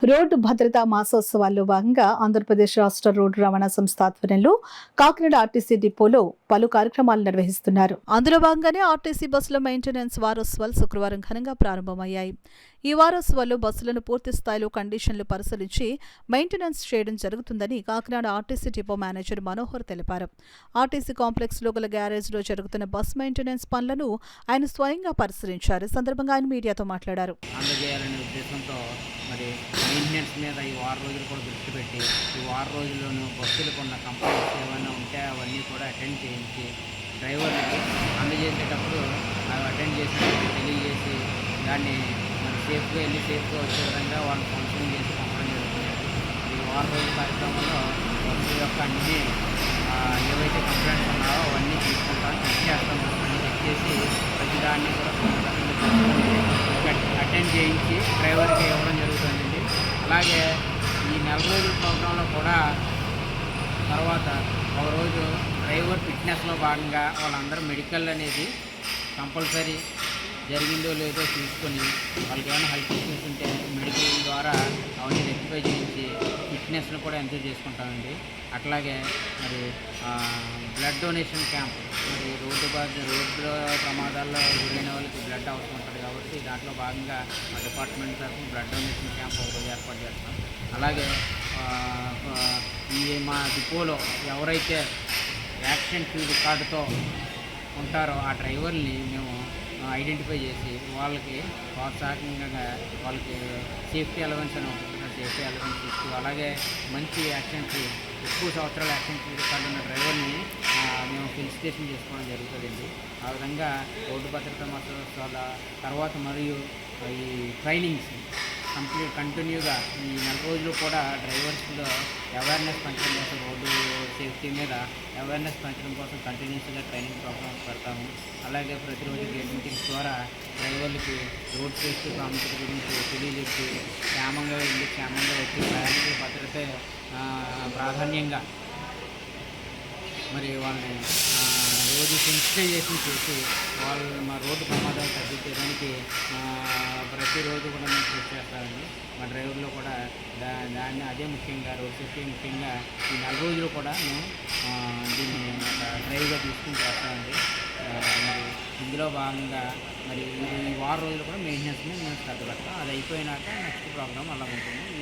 Road భద్రతా మాసోత్సవాల్లో భాగంగా ఆంధ్రప్రదేశ్ రాష్ట్ర రోడ్డు రవాణా సంస్థ ఆధ్వర్యంలో కాకినాడ ఆర్టీసీ డిపోలో పలు కార్యక్రమాలు నిర్వహిస్తున్నారు. అందులో భాగంగానే ఆర్టీసీ బస్సుల మెయింటెనెన్స్ వారోత్సవాలు శుక్రవారం ఘనంగా ప్రారంభమయ్యాయి. ఈ వారోత్సవాల్లో బస్సులను పూర్తి స్థాయిలో కండిషన్లు పరిశీలించి మెయింటెనెన్స్ చేయడం జరుగుతుందని Kakinada RTC depot manager Manohar తెలిపారు. ఆర్టీసీ కాంప్లెక్స్ లో గల గ్యారేజ్లో జరుగుతున్న బస్ మెయింటెనెన్స్ పనులను ఆయన స్వయంగా పరిశీలించారు. ఈ సందర్భంగా ఆయన మీడియాతో మాట్లాడారు. మరి మెయింటెనెన్స్ మీద ఈ వారం రోజులు కూడా దృష్టి పెట్టి ఈ వారం రోజుల్లోనూ బస్సులకు ఉన్న కంప్లైంట్స్ ఏమైనా ఉంటే అవన్నీ కూడా అటెండ్ చేయించి డ్రైవర్లకి అందజేసేటప్పుడు అవి అటెండ్ చేసినట్టు తెలియజేసి దాన్ని మరి సేఫ్గా వెళ్ళి సేఫ్గా వచ్చే విధంగా వాళ్ళని కౌన్సిలింగ్ చేసి పంపడం జరుగుతుంది. ఈ వారం రోజుల కార్యక్రమంలో బస్సు యొక్క అన్ని ఏవైతే కంప్లైంట్స్ ఉన్నాయో అవన్నీ తీసుకుంటాం, చెక్ చేస్తాం. అన్నీ చెక్ చేసి ప్రతిదాన్ని కూడా అటెండ్ చేయించి డ్రైవర్కి ఇవ్వడం జరుగుతుందండి. అలాగే ఈ నెల రోజుల ప్రోగ్రాంలో కూడా తర్వాత ఒకరోజు డ్రైవర్ ఫిట్నెస్లో భాగంగా వాళ్ళందరూ మెడికల్ అనేది కంపల్సరీ జరిగిందో లేదో చూసుకొని వాళ్ళకి ఏమైనా హెల్త్ ఇష్యూస్ ఉంటే మెడికల్ ద్వారా అవన్నీ రెక్టిఫై చేయించి ఫిట్నెస్ను కూడా ఎంజాయ్ చేసుకుంటామండి. అట్లాగే మరి బ్లడ్ డొనేషన్ క్యాంప్, మరి రోడ్డు ప్రమాదాల్లో గురైన వాళ్ళకి బ్లడ్ అవసరం ఉంటుంది కాబట్టి దాంట్లో భాగంగా మా డిపార్ట్మెంట్ తరఫున బ్లడ్ డొనేషన్ క్యాంప్ ఒకరోజు ఏర్పాటు చేస్తాం. అలాగే ఈ మా డిపోలో ఎవరైతే యాక్సిడెంట్ రికార్డుతో ఉంటారో ఆ డ్రైవర్ని మేము ఐడెంటిఫై చేసి వాళ్ళకి ప్రోత్సాహకంగా వాళ్ళకి సేఫ్టీ అలవెన్స్ అని ఉంటుంది, సేఫ్టీ అలవెన్స్ ఇస్తూ అలాగే మంచి యాక్సిడెంట్స్ ఎక్కువ సంవత్సరాల యాక్సిడెంట్ రికార్డు ఉన్న డ్రైవర్ని మేము ఫెలిసిటేషన్ చేసుకోవడం జరుగుతుందండి. ఆ విధంగా రోడ్డు భద్రతా మాసోత్సవాల తర్వాత మరియు ఈ ట్రైనింగ్స్ కంటిన్యూగా ఈ నెల రోజులు కూడా డ్రైవర్స్లో అవేర్నెస్ పెంచడం కోసం, రోడ్డు సేఫ్టీ మీద అవేర్నెస్ పెంచడం కోసం కంటిన్యూస్గా ట్రైనింగ్ ప్రోగ్రామ్స్ పెడతాము. అలాగే ప్రతిరోజు గేట్ మీటింగ్స్ ద్వారా డ్రైవర్లకి రోడ్ సేఫ్టీ ప్రాముఖ్యత గురించి తెలియజెప్పి క్షేమంగా వెళ్ళి క్షేమంగా వచ్చి ప్రయాణికుల భద్రతే ప్రాధాన్యంగా మరి వాళ్ళని రోజు సెన్సిటైజేషన్ చేసి వాళ్ళు మా రోడ్డు ప్రమాదాలు తగ్గించేదానికి ప్రతిరోజు కూడా మేము కృషి చేస్తామండి. మా డ్రైవర్లో కూడా దాన్ని అదే ముఖ్యంగా రోడ్ సేఫ్టీ ముఖ్యంగా ఈ నెల రోజులు కూడా మేము దీన్ని డ్రైవ్గా తీసుకుని చేస్తామండి. మరి ఇందులో భాగంగా మరి ఈ వారం రోజులు కూడా మెయింటెనెన్స్ మేము శ్రద్ధ పెడతాం. అది అయిపోయినాక నెక్స్ట్ ప్రోగ్రామ్ అలా ఉంటుంది.